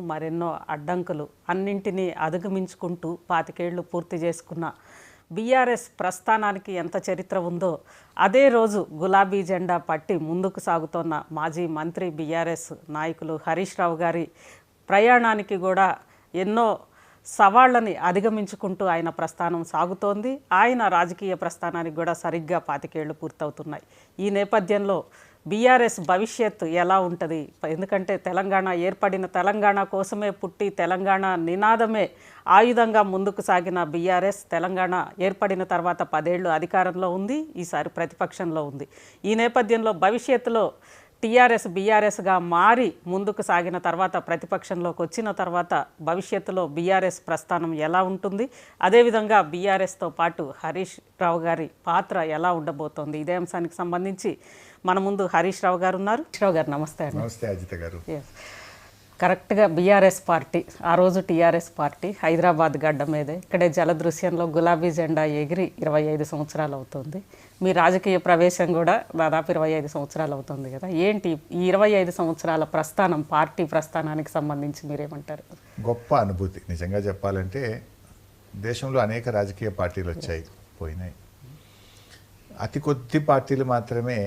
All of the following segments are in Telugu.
మరెన్నో అడ్డంకులు అన్నింటినీ అధిగమించుకుంటూ 25 ఏళ్ళు పూర్తి చేసుకున్న బీఆర్ఎస్ ప్రస్థానానికి ఎంత చరిత్ర ఉందో అదే రోజు గులాబీ జెండా పట్టి ముందుకు సాగుతోన్న మాజీ మంత్రి బీఆర్ఎస్ నాయకులు హరీష్ రావు గారి ప్రయాణానికి కూడా ఎన్నో సవాళ్ళని అధిగమించుకుంటూ ఆయన ప్రస్థానం సాగుతోంది. ఆయన రాజకీయ ప్రస్థానానికి కూడా సరిగ్గా 25 ఏళ్ళు పూర్తవుతున్నాయి. ఈ నేపథ్యంలో బీఆర్ఎస్ భవిష్యత్తు ఎలా ఉంటుంది? ఎందుకంటే తెలంగాణ ఏర్పడిన తెలంగాణ కోసమే పుట్టి తెలంగాణ నినాదమే ఆయుధంగా ముందుకు సాగిన బీఆర్ఎస్ తెలంగాణ ఏర్పడిన తర్వాత 10 ఏళ్ళు అధికారంలో ఉంది, ఈసారి ప్రతిపక్షంలో ఉంది. ఈ నేపథ్యంలో భవిష్యత్తులో టీఆర్ఎస్ బీఆర్ఎస్గా మారి ముందుకు సాగిన తర్వాత ప్రతిపక్షంలోకి వచ్చిన తర్వాత భవిష్యత్తులో బీఆర్ఎస్ ప్రస్థానం ఎలా ఉంటుంది, అదేవిధంగా బీఆర్ఎస్తో పాటు హరీష్ రావు గారి పాత్ర ఎలా ఉండబోతోంది, ఇదే అంశానికి సంబంధించి మన ముందు హరీష్ రావు గారు ఉన్నారు. హరీష్ రావు గారు నమస్తే అండి. నమస్తే అజిత గారు. కరెక్ట్గా బీఆర్ఎస్ పార్టీ, ఆ రోజు టీఆర్ఎస్ పార్టీ హైదరాబాద్ గడ్డ మీదే ఇక్కడే జలదృశ్యంలో గులాబీ జెండా ఎగిరి 25 సంవత్సరాలు అవుతుంది. మీ రాజకీయ ప్రవేశం కూడా దాదాపు 25 సంవత్సరాలు అవుతుంది కదా. ఏంటి ఈ 25 సంవత్సరాల ప్రస్థానం, పార్టీ ప్రస్థానానికి సంబంధించి మీరేమంటారు? గొప్ప అనుభూతి. నిజంగా చెప్పాలంటే దేశంలో అనేక రాజకీయ పార్టీలు వచ్చాయి, పోయినాయి. అతి కొద్ది పార్టీలు మాత్రమే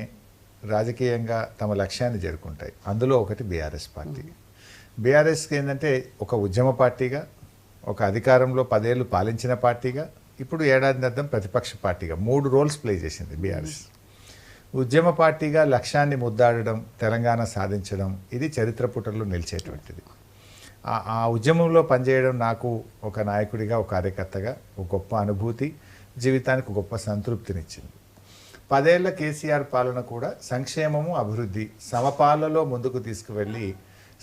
రాజకీయంగా తమ లక్ష్యాన్ని చేరుకుంటాయి. అందులో ఒకటి బీఆర్ఎస్ పార్టీ. బీఆర్ఎస్కి ఏంటంటే ఒక ఉద్యమ పార్టీగా, ఒక అధికారంలో 10 ఏళ్ళు పాలించిన పార్టీగా, ఇప్పుడు ఏడాదిన్నర్థం ప్రతిపక్ష పార్టీగా 3 రోల్స్ ప్లే చేసింది బీఆర్ఎస్. ఉద్యమ పార్టీగా లక్ష్యాన్ని ముద్దాడడం, తెలంగాణ సాధించడం, ఇది చరిత్ర పుటల్లో నిలిచేటువంటిది. ఆ ఉద్యమంలో పనిచేయడం నాకు ఒక నాయకుడిగా, ఒక కార్యకర్తగా ఒక గొప్ప అనుభూతి, జీవితానికి గొప్ప సంతృప్తినిచ్చింది. 10 ఏళ్ల కేసీఆర్ పాలన కూడా సంక్షేమము, అభివృద్ధి సమపాలలో ముందుకు తీసుకువెళ్ళి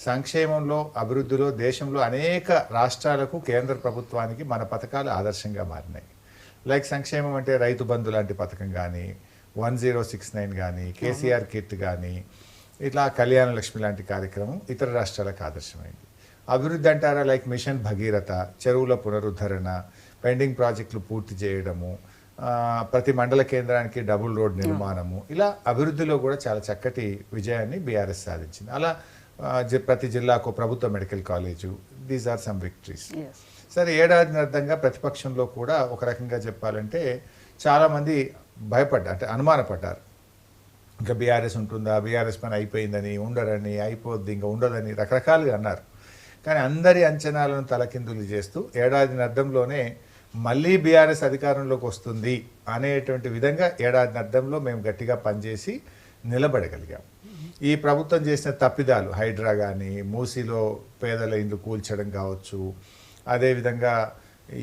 సంక్షేమంలో, అభివృద్ధిలో దేశంలో అనేక రాష్ట్రాలకు, కేంద్ర ప్రభుత్వానికి మన పథకాలు ఆదర్శంగా మారినాయి. లైక్ సంక్షేమం అంటే రైతు బంధు లాంటి పథకం కానీ, 1069 కానీ, కేసీఆర్ కిట్ కానీ, ఇట్లా కళ్యాణ లక్ష్మి లాంటి కార్యక్రమం ఇతర రాష్ట్రాలకు ఆదర్శమైంది. అభివృద్ధి అంటారా, లైక్ మిషన్ భగీరథ, చెరువుల పునరుద్ధరణ, పెండింగ్ ప్రాజెక్టులు పూర్తి చేయడము, ప్రతి మండల కేంద్రానికి డబుల్ రోడ్ నిర్మాణము, ఇలా అభివృద్ధిలో కూడా చాలా చక్కటి విజయాన్ని బీఆర్ఎస్ సాధించింది. అలా ప్రతి జిల్లాకు ప్రభుత్వ medical college, these are some victories. సరే, ఏడాదిన్నర్థంగా ప్రతిపక్షంలో కూడా ఒక రకంగా చెప్పాలంటే చాలామంది అంటే అనుమానపడ్డారు. ఇంకా బీఆర్ఎస్ ఉంటుందా, బీఆర్ఎస్ పని అయిపోయిందని, ఉండరని, అయిపోద్ది, ఇంకా ఉండదని రకరకాలుగా అన్నారు. కానీ అందరి అంచనాలను తలకిందులు చేస్తూ ఏడాదిన్నర్థంలోనే మళ్ళీ బీఆర్ఎస్ అధికారంలోకి వస్తుంది అనేటువంటి విధంగా ఏడాదిన్నర్థంలో మేము గట్టిగా పనిచేసి నిలబడగలిగాం. ఈ ప్రభుత్వం చేసిన తప్పిదాలు, హైడ్రా కానీ, మూసీలో పేదల ఇండ్లు కూల్చడం కావచ్చు, అదేవిధంగా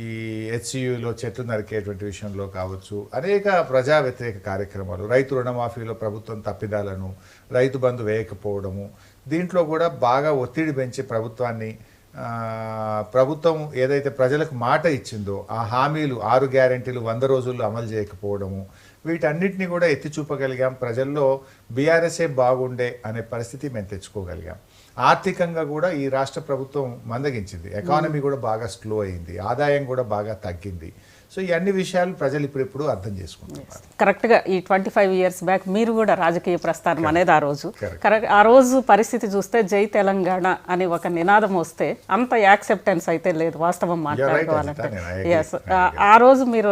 ఈ హెచ్సియులో చెట్లు నరికేటువంటి విషయంలో కావచ్చు, అనేక ప్రజా వ్యతిరేక కార్యక్రమాలు, రైతు రుణమాఫీలో ప్రభుత్వం తప్పిదాలను, రైతు బంధు వేయకపోవడము, దీంట్లో కూడా బాగా ఒత్తిడి పెంచి ప్రభుత్వం ఏదైతే ప్రజలకు మాట ఇచ్చిందో ఆ హామీలు 6 గ్యారెంటీలు 100 రోజుల్లో అమలు చేయకపోవడము, వీటన్నిటిని కూడా ఎత్తి చూపగలిగాం. ప్రజల్లో బీఆర్ఎస్ఏ బాగుండే అనే పరిస్థితి మేము తెచ్చుకోగలిగాం. ఆర్థికంగా కూడా ఈ రాష్ట్ర ప్రభుత్వం మందగించింది, ఎకానమీ కూడా బాగా స్లో అయింది, ఆదాయం కూడా బాగా తగ్గింది. సో ఈ అన్ని విషయాలు ప్రజలు ఇప్పుడు అర్థం చేసుకుంటున్నారు. కరెక్ట్గా ఈ 25 ఇయర్స్ బ్యాక్ మీరు కూడా రాజకీయ ప్రస్థానం అనేది ఆ రోజు పరిస్థితి చూస్తే జై తెలంగాణ అని ఒక నినాదం వస్తే అంత యాక్సెప్టెన్స్ అయితే లేదు, వాస్తవం మాట్లాడుకోవాలంటే. ఆ రోజు మీరు